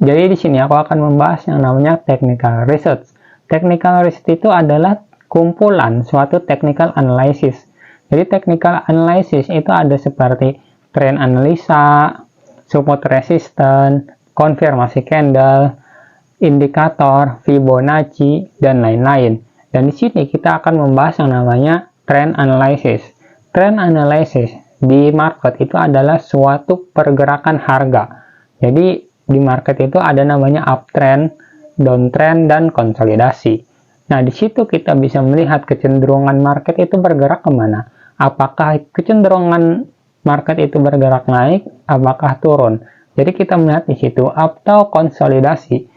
Jadi di sini aku akan membahas yang namanya technical research. Technical research itu adalah kumpulan suatu technical analysis. Jadi technical analysis itu ada seperti trend analisa, support resistance, konfirmasi candle, indikator, Fibonacci, dan lain-lain. Dan di sini kita akan membahas yang namanya trend analysis. Trend analysis di market itu adalah suatu pergerakan harga. Jadi di market itu ada namanya uptrend, downtrend, dan konsolidasi. Nah, di situ kita bisa melihat kecenderungan market itu bergerak kemana. Apakah kecenderungan market itu bergerak naik, apakah turun. Jadi kita melihat di situ atau konsolidasi.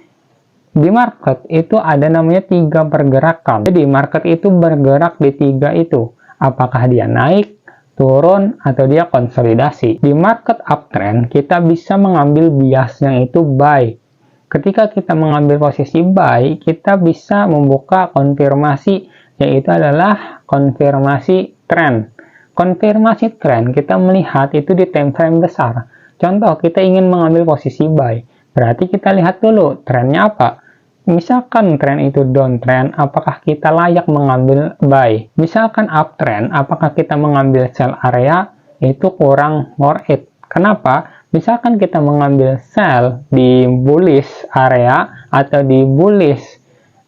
Di market itu ada namanya 3 pergerakan. Jadi market itu bergerak di 3 itu. Apakah dia naik, turun, atau dia konsolidasi. Di market uptrend kita bisa mengambil biasnya itu buy. Ketika kita mengambil posisi buy, kita bisa membuka konfirmasi, yaitu adalah konfirmasi trend. Konfirmasi trend kita melihat itu di time frame besar. Contoh, kita ingin mengambil posisi buy. Berarti kita lihat dulu trendnya apa. Misalkan tren itu downtrend, apakah kita layak mengambil buy? Misalkan uptrend, apakah kita mengambil sell area? Itu kurang worth it. Kenapa? Misalkan kita mengambil sell di bullish area atau di bullish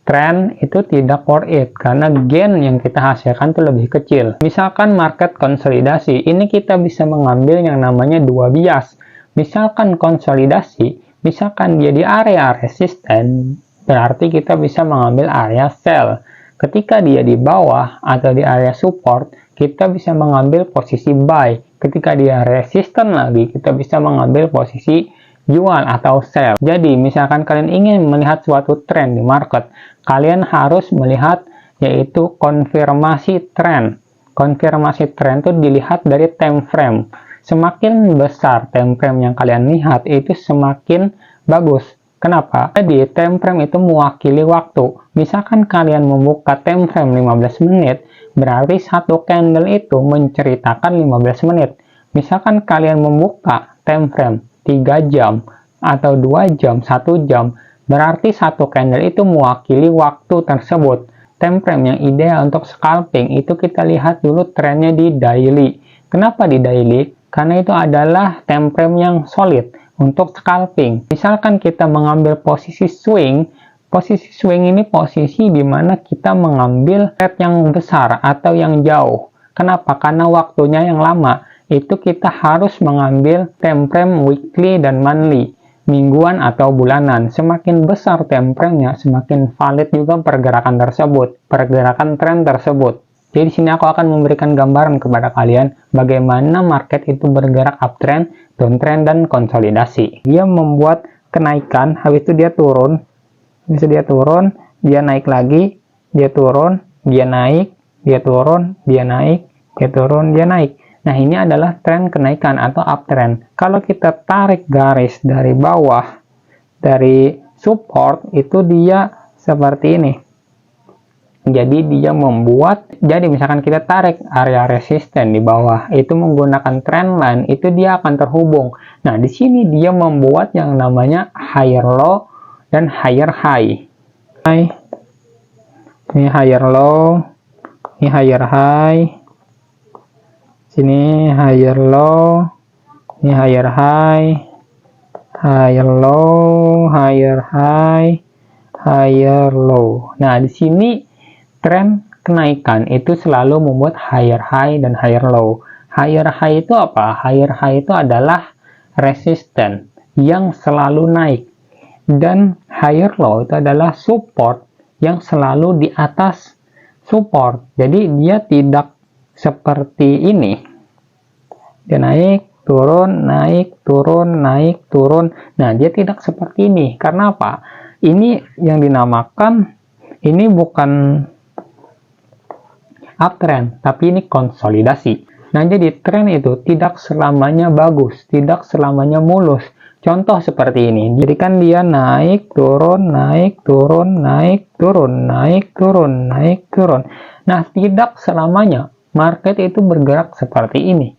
trend, itu tidak worth it karena gain yang kita hasilkan itu lebih kecil. Misalkan market konsolidasi, ini kita bisa mengambil yang namanya 2 bias. Misalkan konsolidasi, misalkan dia di area resisten, berarti kita bisa mengambil area sell. Ketika dia di bawah atau di area support, kita bisa mengambil posisi buy. Ketika dia resisten lagi, kita bisa mengambil posisi jual atau sell. Jadi, misalkan kalian ingin melihat suatu trend di market, kalian harus melihat yaitu konfirmasi trend. Konfirmasi trend itu dilihat dari time frame. Semakin besar time frame yang kalian lihat, itu semakin bagus. Kenapa? Jadi time frame itu mewakili waktu. Misalkan kalian membuka time frame 15 menit, berarti satu candle itu menceritakan 15 menit. Misalkan kalian membuka time frame 3 jam atau 2 jam, 1 jam, berarti satu candle itu mewakili waktu tersebut. Time frame yang ideal untuk scalping itu kita lihat dulu trennya di daily. Kenapa di daily? Karena itu adalah time frame yang solid untuk scalping. Misalkan kita mengambil posisi swing ini posisi di mana kita mengambil trade yang besar atau yang jauh. Kenapa? Karena waktunya yang lama. Itu kita harus mengambil time frame weekly dan monthly, mingguan atau bulanan. Semakin besar time frame-nya, semakin valid juga pergerakan tersebut, pergerakan tren tersebut. Jadi di sini aku akan memberikan gambaran kepada kalian bagaimana market itu bergerak uptrend, downtrend, dan konsolidasi. Dia membuat kenaikan, habis itu dia turun, dia naik lagi, dia turun, dia naik, dia turun, dia naik, dia turun, dia naik. Nah, ini adalah tren kenaikan atau uptrend. Kalau kita tarik garis dari bawah, dari support, itu dia seperti ini. Jadi dia membuat, jadi misalkan kita tarik area resisten di bawah, itu menggunakan trend line, itu dia akan terhubung. Nah, di sini dia membuat yang namanya higher low dan higher high. Ini higher low, ini higher high, sini higher low, ini higher high, higher low, higher high, higher low. Nah, di sini tren kenaikan itu selalu membuat higher high dan higher low. Higher high itu apa? Higher high itu adalah resisten yang selalu naik. Dan higher low itu adalah support yang selalu di atas support. Jadi dia tidak seperti ini. Dia naik, turun, naik, turun, naik, turun. Nah, dia tidak seperti ini. Karena apa? Ini yang dinamakan, ini bukan uptrend, tapi ini konsolidasi. Nah, jadi tren itu tidak selamanya bagus, tidak selamanya mulus. Contoh seperti ini, jadi kan dia naik, turun, naik, turun, naik, turun, naik, turun, naik, turun. Nah, tidak selamanya market itu bergerak seperti ini.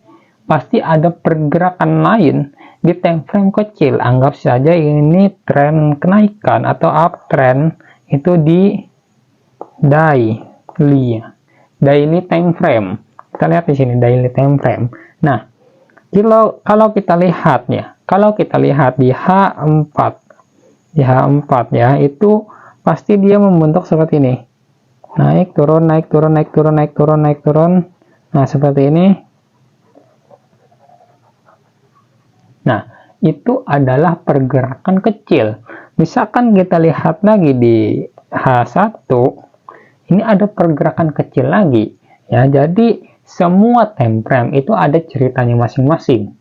pasti ada pergerakan lain di time frame kecil. Anggap saja ini tren kenaikan atau uptrend itu di daily time frame. Kita lihat di sini daily time frame. Nah, kalau kita lihat ya, kalau kita lihat di H4 ya, itu pasti dia membentuk seperti ini. Naik, turun, naik, turun, naik, turun, naik, turun, naik, turun. Nah, seperti ini. Nah, itu adalah pergerakan kecil. Misalkan kita lihat lagi di H1, ini ada pergerakan kecil lagi. Ya, jadi semua time frame itu ada ceritanya masing-masing.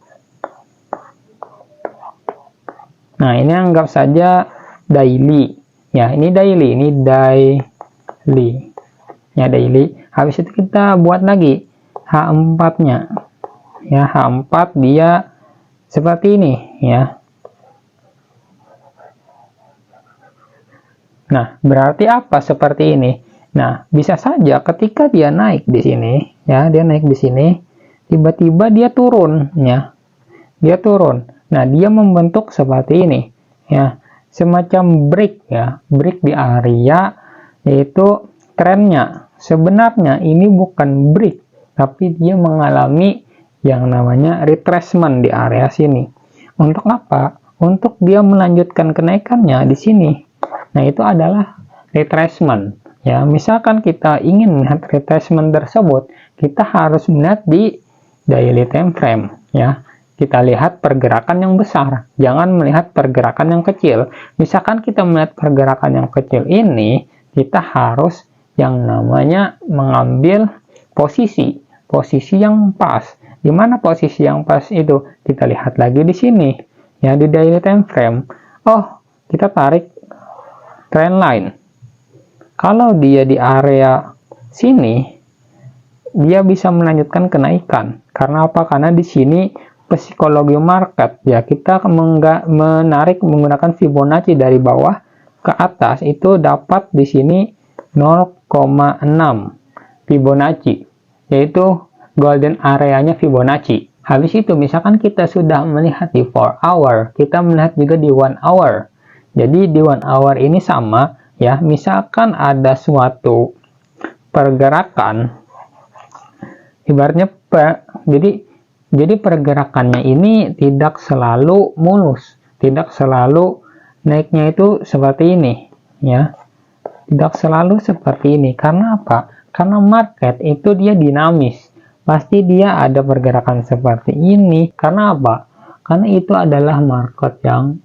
Nah, ini anggap saja daily. Ya, ini daily, Ya, daily. Habis itu kita buat lagi H4-nya. Ya, H4 dia seperti ini, ya. Nah, berarti apa seperti ini? Nah, bisa saja ketika dia naik di sini, ya, dia naik di sini, tiba-tiba dia turun, ya. Dia turun. Nah, dia membentuk seperti ini, ya. Semacam break, ya. Break di area yaitu trennya. Sebenarnya ini bukan break, tapi dia mengalami yang namanya retracement di area sini. Untuk apa? Untuk dia melanjutkan kenaikannya di sini. Nah, itu adalah retracement. Ya, misalkan kita ingin melihat retracement tersebut, kita harus melihat di daily time frame. Ya, kita lihat pergerakan yang besar, jangan melihat pergerakan yang kecil. Misalkan kita melihat pergerakan yang kecil ini, kita harus yang namanya mengambil posisi yang pas. Di mana posisi yang pas itu? Kita lihat lagi di sini, ya, di daily time frame. Oh, kita tarik trend line. Kalau dia di area sini, dia bisa melanjutkan kenaikan. Karena apa? Karena di sini psikologi market, ya, kita menarik menggunakan Fibonacci dari bawah ke atas, itu dapat di sini 0,6 Fibonacci, yaitu golden areanya Fibonacci. Habis itu misalkan kita sudah melihat di 4 hour, kita melihat juga di 1 hour. Jadi di 1 hour ini sama, ya. Misalkan ada suatu pergerakan, ibaratnya jadi pergerakannya ini tidak selalu mulus, tidak selalu naiknya itu seperti ini, ya. Tidak selalu seperti ini. Karena apa? Karena market itu dia dinamis. Pasti dia ada pergerakan seperti ini. Karena apa? Karena itu adalah market yang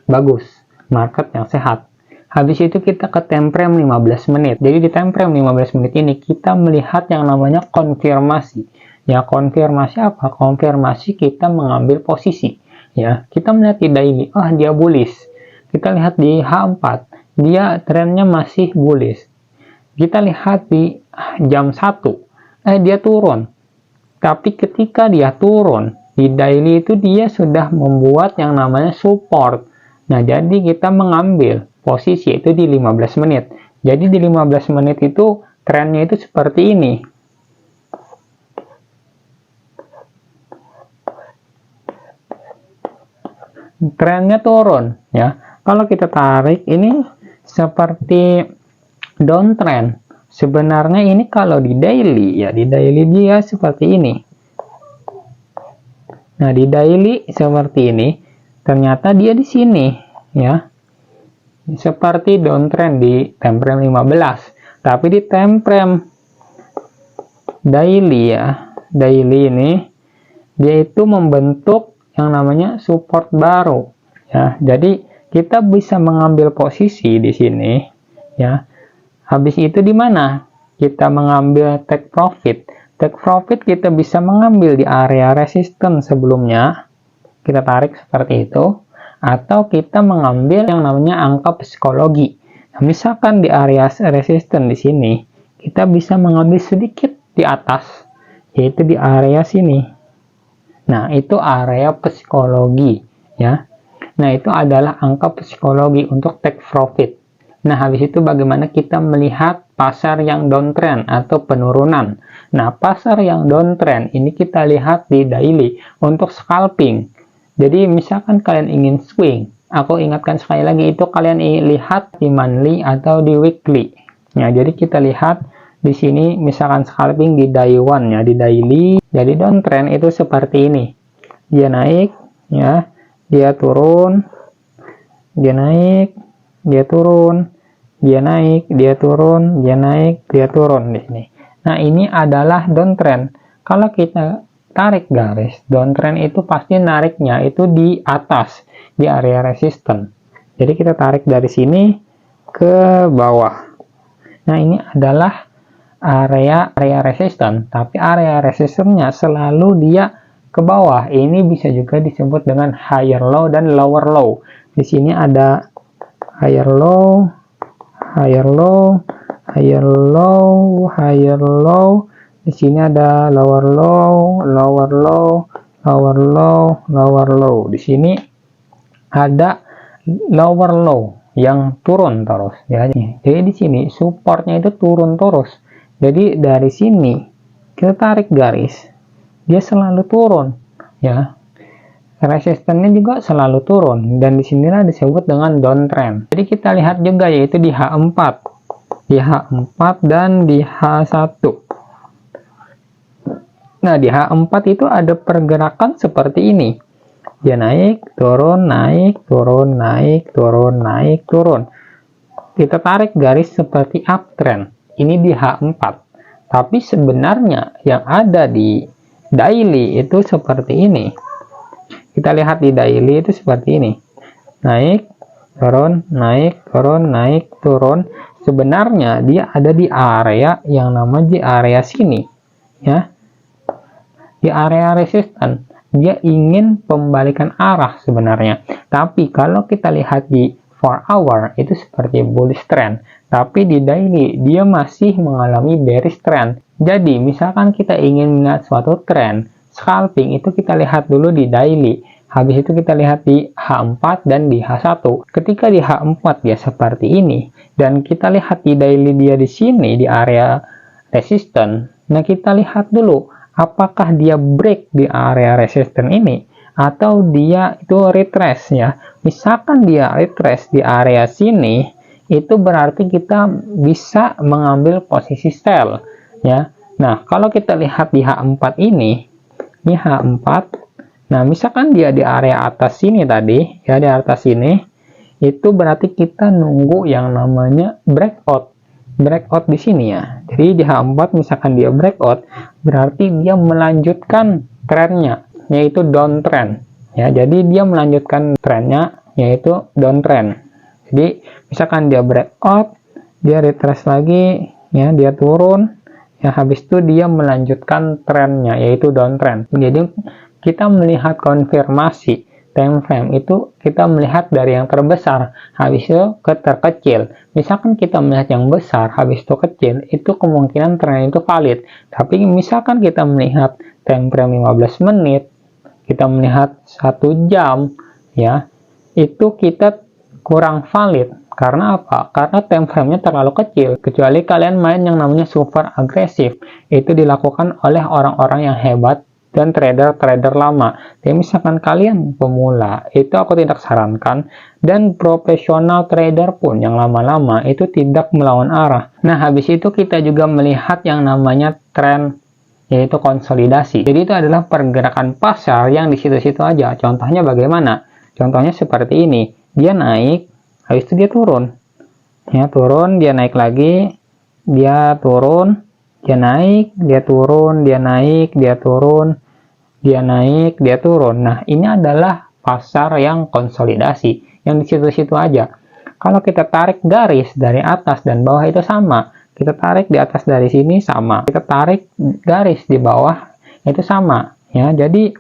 bagus, market yang sehat. Habis itu kita ke time frame 15 menit. Jadi di time frame 15 menit ini kita melihat yang namanya konfirmasi. Ya, konfirmasi apa? Konfirmasi kita mengambil posisi. Ya, kita melihat di daily, dia bullish. Kita lihat di H4, dia trennya masih bullish. Kita lihat di jam 1, dia turun. Tapi ketika dia turun, di daily itu dia sudah membuat yang namanya support. Nah, jadi kita mengambil posisi itu di 15 menit. Jadi di 15 menit itu trennya itu seperti ini. Trennya turun, ya. Kalau kita tarik ini seperti downtrend. Sebenarnya ini kalau di daily, ya, di daily dia seperti ini. Nah, di daily seperti ini, ternyata dia di sini, ya. Seperti downtrend di time frame 15. Tapi di time frame daily, ya, daily ini dia itu membentuk yang namanya support baru, ya. Jadi kita bisa mengambil posisi di sini, ya. Habis itu di mana? Kita mengambil take profit. Take profit kita bisa mengambil di area resistance sebelumnya. Kita tarik seperti itu. Atau kita mengambil yang namanya angka psikologi. Nah, misalkan di area resistance di sini, kita bisa mengambil sedikit di atas, yaitu di area sini. Nah, itu area psikologi, ya. Nah, itu adalah angka psikologi untuk take profit. Nah, habis itu bagaimana kita melihat pasar yang downtrend atau penurunan. Nah, pasar yang downtrend ini kita lihat di daily untuk scalping. Jadi misalkan kalian ingin swing, aku ingatkan sekali lagi, itu kalian lihat di monthly atau di weekly. Ya, jadi kita lihat di sini misalkan scalping di day one ya, di daily. Jadi downtrend itu seperti ini. Dia naik ya, dia turun, dia naik, dia turun, dia naik, dia turun, dia naik, dia turun di sini. Nah, ini adalah downtrend. Kalau kita tarik garis, downtrend itu pasti nariknya itu di atas, di area resisten. Jadi kita tarik dari sini ke bawah. Nah, ini adalah area resisten, tapi area resistennya selalu dia ke bawah. Ini bisa juga disebut dengan higher low dan lower low. Di sini ada higher low, higher low, higher low, higher low. Di sini ada lower low, lower low, lower low, lower low. Di sini ada lower low yang turun terus ya. Jadi di sini supportnya itu turun terus. Jadi dari sini kita tarik garis, dia selalu turun ya. Resistennya juga selalu turun, dan disinilah disebut dengan downtrend. Jadi kita lihat juga yaitu di H4, di H4 dan di H1. Nah, di H4 itu ada pergerakan seperti ini. Dia naik, turun, naik, turun, naik, turun, naik, turun. Kita tarik garis seperti uptrend. Ini di H4. Tapi sebenarnya yang ada di daily itu seperti ini. Kita lihat di daily itu seperti ini. Naik, turun, naik, turun, naik, turun. Sebenarnya dia ada di area yang namanya di area sini. Ya. Di area resisten. Dia ingin pembalikan arah sebenarnya. Tapi kalau kita lihat di 4 hour itu seperti bullish trend. Tapi di daily dia masih mengalami bearish trend. Jadi misalkan kita ingin melihat suatu trend scalping, itu kita lihat dulu di daily. Habis itu kita lihat di H4 dan di H1. Ketika di H4 dia seperti ini, dan kita lihat di daily dia di sini di area resisten. Nah, kita lihat dulu apakah dia break di area resisten ini atau dia itu retrace ya. Misalkan dia retrace di area sini, itu berarti kita bisa mengambil posisi sell ya. Nah, kalau kita lihat di H4 ini H4. Nah, misalkan dia di area atas sini tadi, ya di atas sini, itu berarti kita nunggu yang namanya breakout. Breakout di sini ya. Jadi di H4 misalkan dia breakout, berarti dia melanjutkan trennya, yaitu downtrend. Ya, jadi dia melanjutkan trennya, yaitu downtrend. Jadi misalkan dia breakout, dia retrace lagi, ya dia turun. Ya, habis itu dia melanjutkan trennya, yaitu downtrend. Jadi kita melihat konfirmasi time frame itu kita melihat dari yang terbesar, habis itu ke terkecil. Misalkan kita melihat yang besar, habis itu kecil, itu kemungkinan tren itu valid. Tapi misalkan kita melihat time frame 15 menit, kita melihat 1 jam, ya itu kita kurang valid. Karena apa? Karena time frame-nya terlalu kecil. Kecuali kalian main yang namanya super agresif. Itu dilakukan oleh orang-orang yang hebat dan trader-trader lama. Jadi misalkan kalian pemula, itu aku tidak sarankan. Dan profesional trader pun yang lama-lama itu tidak melawan arah. Nah, habis itu kita juga melihat yang namanya tren, yaitu konsolidasi. Jadi itu adalah pergerakan pasar yang di situ-situ aja. Contohnya bagaimana? Contohnya seperti ini. Dia naik, habis itu dia turun. Ya, turun, dia naik lagi, dia turun, dia naik, dia turun, dia naik, dia turun, dia naik, dia turun. Nah, ini adalah pasar yang konsolidasi, yang di situ-situ aja. Kalau kita tarik garis dari atas dan bawah itu sama. Kita tarik di atas dari sini sama. Kita tarik garis di bawah itu sama. Ya, jadi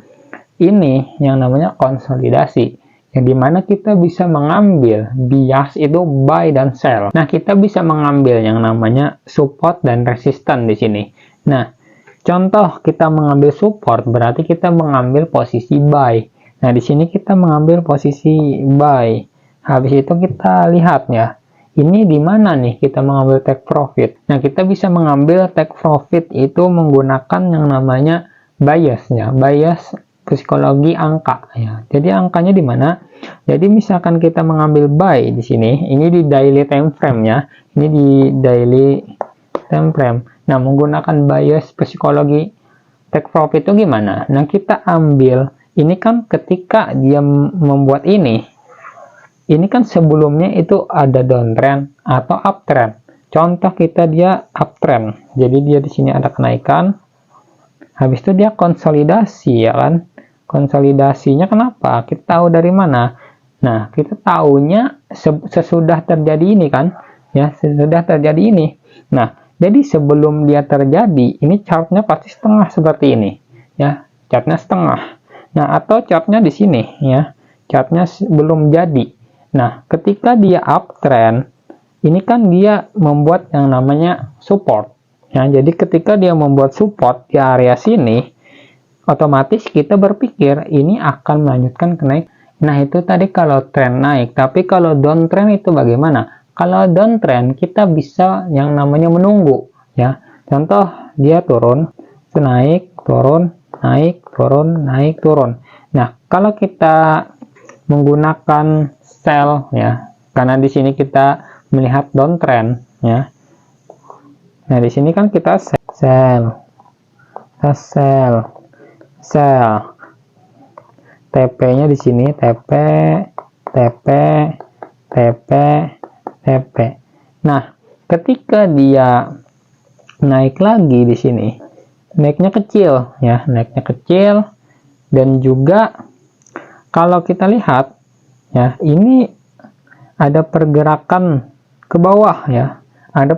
ini yang namanya konsolidasi. Yang dimana kita bisa mengambil bias itu buy dan sell. Nah, kita bisa mengambil yang namanya support dan resisten di sini. Nah, contoh kita mengambil support berarti kita mengambil posisi buy. Nah, di sini kita mengambil posisi buy. Habis itu kita lihat ya. ini di mana nih kita mengambil take profit? Nah, kita bisa mengambil take profit itu menggunakan yang namanya bias ya, bias psikologi angka ya. Jadi angkanya di mana? Jadi misalkan kita mengambil buy di sini, ini di daily time frame ya. Ini di daily time frame. Nah, menggunakan bias psikologi take profit itu gimana? Nah, kita ambil ini kan ketika dia membuat ini kan sebelumnya itu ada downtrend atau uptrend. Contoh kita dia uptrend. Jadi dia di sini ada kenaikan. Habis itu dia konsolidasi ya kan. Konsolidasinya kenapa? Kita tahu dari mana? Nah, kita tahunya sesudah terjadi ini kan. Ya, sesudah terjadi ini. Nah, jadi sebelum dia terjadi, ini chartnya pasti setengah seperti ini. Ya, chartnya setengah. Nah, atau chartnya di sini ya. Chartnya belum jadi. Nah, ketika dia uptrend, ini kan dia membuat yang namanya support. Ya, jadi ketika dia membuat support di area sini, otomatis kita berpikir ini akan melanjutkan ke naik. Nah, itu tadi kalau tren naik. Tapi kalau downtrend itu bagaimana? Kalau downtrend, kita bisa yang namanya menunggu. Ya, contoh dia turun, itu naik, turun, naik, turun, naik, turun. Nah, kalau kita menggunakan sell ya, karena di sini kita melihat downtrend ya. Nah, di sini kan kita sell, TP-nya di sini TP. Nah, ketika dia naik lagi di sini, naiknya kecil ya, naiknya kecil, dan juga kalau kita lihat ya, ini ada pergerakan ke bawah ya, ada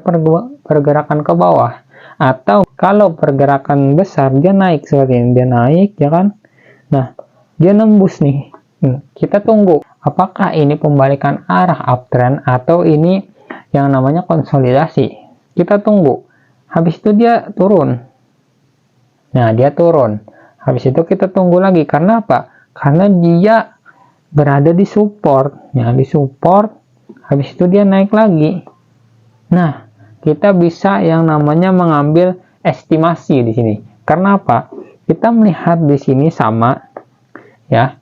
pergerakan ke bawah, atau kalau pergerakan besar dia naik seperti ini, dia naik ya kan. Nah, dia nembus nih. Kita tunggu apakah ini pembalikan arah uptrend atau ini yang namanya konsolidasi. Kita tunggu. Habis itu dia turun. Nah, dia turun. Habis itu kita tunggu lagi. Karena apa? Karena dia berada di support. Ya, di support. Habis itu dia naik lagi. Nah, kita bisa yang namanya mengambil estimasi di sini. Karena apa? Kita melihat di sini sama, ya.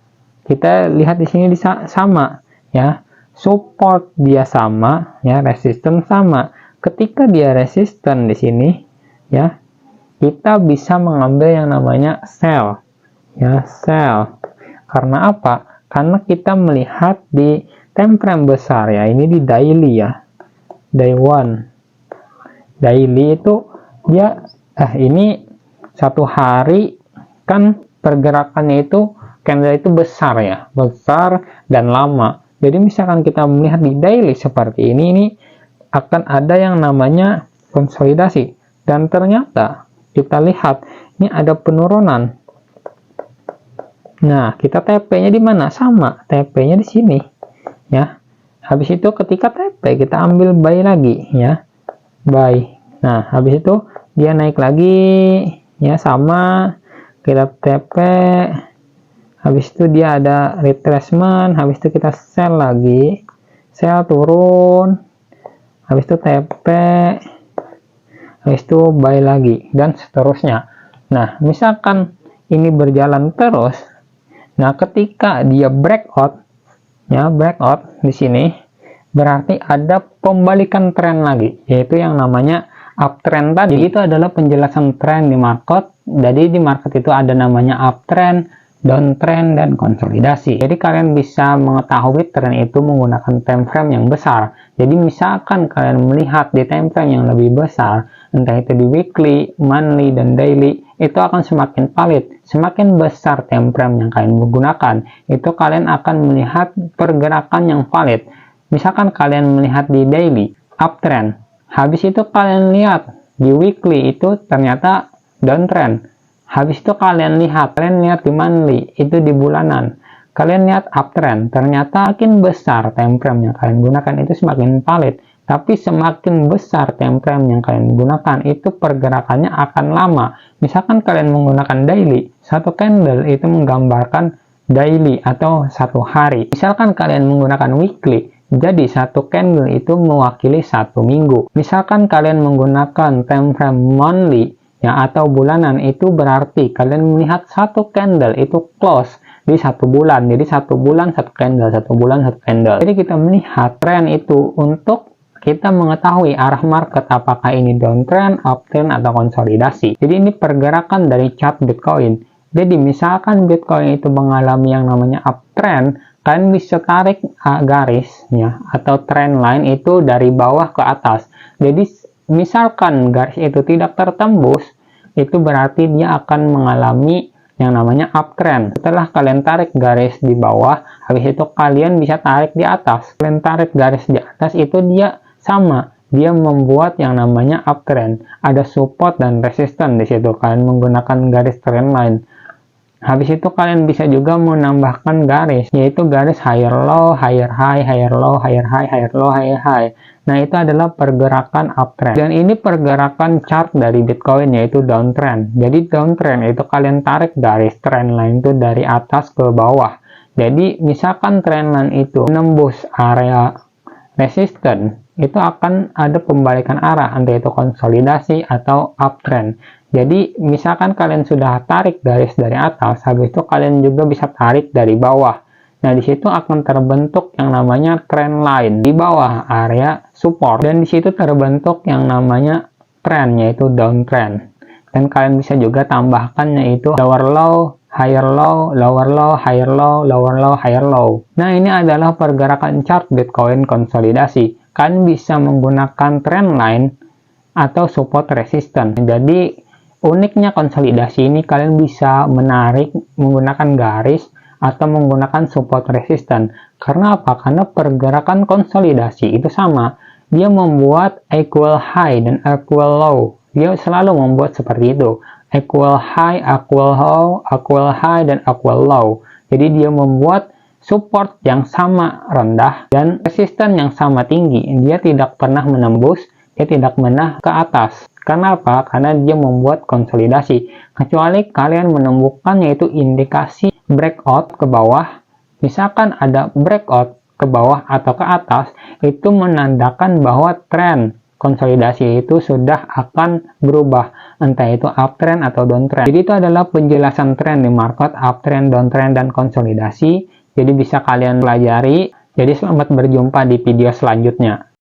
Kita lihat di sini sama, ya. Support dia sama, ya. Resisten sama. Ketika dia resisten di sini, ya, kita bisa mengambil yang namanya sell, ya, sell. Karena apa? Karena kita melihat di time frame besar, ya. Ini di daily, ya. Day one. Daily itu dia ini satu hari kan pergerakannya itu candle itu besar ya, besar dan lama. Jadi misalkan kita melihat di daily seperti ini akan ada yang namanya konsolidasi, dan ternyata kita lihat ini ada penurunan. Nah, kita TP-nya di mana? Sama, TP-nya di sini ya. Habis itu ketika TP kita ambil buy lagi ya, buy. Nah, habis itu dia naik lagi ya, sama, kita TP. Habis itu dia ada retracement, habis itu kita sell lagi, sell turun, habis itu TP, habis itu buy lagi, dan seterusnya. Nah, misalkan ini berjalan terus, nah ketika dia breakout, ya, breakout di sini, berarti ada pembalikan tren lagi, yaitu yang namanya uptrend tadi. Itu adalah penjelasan tren di market. Jadi di market itu ada namanya uptrend, downtrend, dan konsolidasi. Jadi kalian bisa mengetahui tren itu menggunakan time frame yang besar. Jadi misalkan kalian melihat di time frame yang lebih besar, entah itu di weekly, monthly, dan daily, itu akan semakin valid. Semakin besar time frame yang kalian menggunakan, itu kalian akan melihat pergerakan yang valid. Misalkan kalian melihat di daily, uptrend, habis itu kalian lihat di weekly itu ternyata downtrend. Habis itu kalian lihat di monthly, itu di bulanan. Kalian lihat uptrend, ternyata makin besar time frame yang kalian gunakan itu semakin valid. Tapi semakin besar time frame yang kalian gunakan, itu pergerakannya akan lama. Misalkan kalian menggunakan daily, satu candle itu menggambarkan daily atau satu hari. Misalkan kalian menggunakan weekly, Jadi satu candle itu mewakili satu minggu. Misalkan kalian menggunakan time frame monthly ya, atau bulanan, itu berarti kalian melihat satu candle itu close di satu bulan. Jadi satu bulan satu candle, satu bulan satu candle. Jadi kita melihat tren itu untuk kita mengetahui arah market, apakah ini downtrend, uptrend, atau konsolidasi. Jadi ini pergerakan dari chart Bitcoin. Jadi misalkan Bitcoin itu mengalami yang namanya uptrend, kalian bisa tarik garis ya, atau trend line itu dari bawah ke atas. Jadi misalkan garis itu tidak tertembus, itu berarti dia akan mengalami yang namanya uptrend. Setelah kalian tarik garis di bawah, habis itu kalian bisa tarik di atas. Kalian tarik garis di atas, itu dia sama, dia membuat yang namanya uptrend. Ada support dan resistance di situ. Kalian menggunakan garis trend line. Habis itu kalian bisa juga menambahkan garis, yaitu garis higher low, higher high, higher low, higher high, higher low, higher high. Nah, itu adalah pergerakan uptrend. Dan ini pergerakan chart dari Bitcoin, yaitu downtrend. Jadi downtrend itu kalian tarik garis trend line itu dari atas ke bawah. Jadi misalkan trend line itu menembus area resistance, itu akan ada pembalikan arah, entah itu konsolidasi atau uptrend. Jadi misalkan kalian sudah tarik garis dari atas, habis itu kalian juga bisa tarik dari bawah. Nah, di situ akan terbentuk yang namanya trend line di bawah area support, dan di situ terbentuk yang namanya trend, yaitu downtrend. Dan kalian bisa juga tambahkan yaitu lower low, higher low, lower low, higher low, lower low, higher low. Nah, ini adalah pergerakan chart Bitcoin konsolidasi. Kalian bisa menggunakan trend line atau support resistance. Jadi uniknya konsolidasi ini, kalian bisa menarik menggunakan garis atau menggunakan support resistance. Karena apa? Karena pergerakan konsolidasi itu sama. Dia membuat equal high dan equal low. Dia selalu membuat seperti itu. Equal high, equal low, equal high, dan equal low. Jadi dia membuat support yang sama rendah dan resisten yang sama tinggi. Dia tidak pernah menembus, dia tidak pernah ke atas. Karena apa? Karena dia membuat konsolidasi. Kecuali kalian menemukan yaitu indikasi breakout ke bawah. Misalkan ada breakout ke bawah atau ke atas, itu menandakan bahwa tren konsolidasi itu sudah akan berubah, entah itu uptrend atau downtrend. Jadi itu adalah penjelasan tren di market, uptrend, downtrend, dan konsolidasi. Jadi bisa kalian pelajari. Jadi selamat berjumpa di video selanjutnya.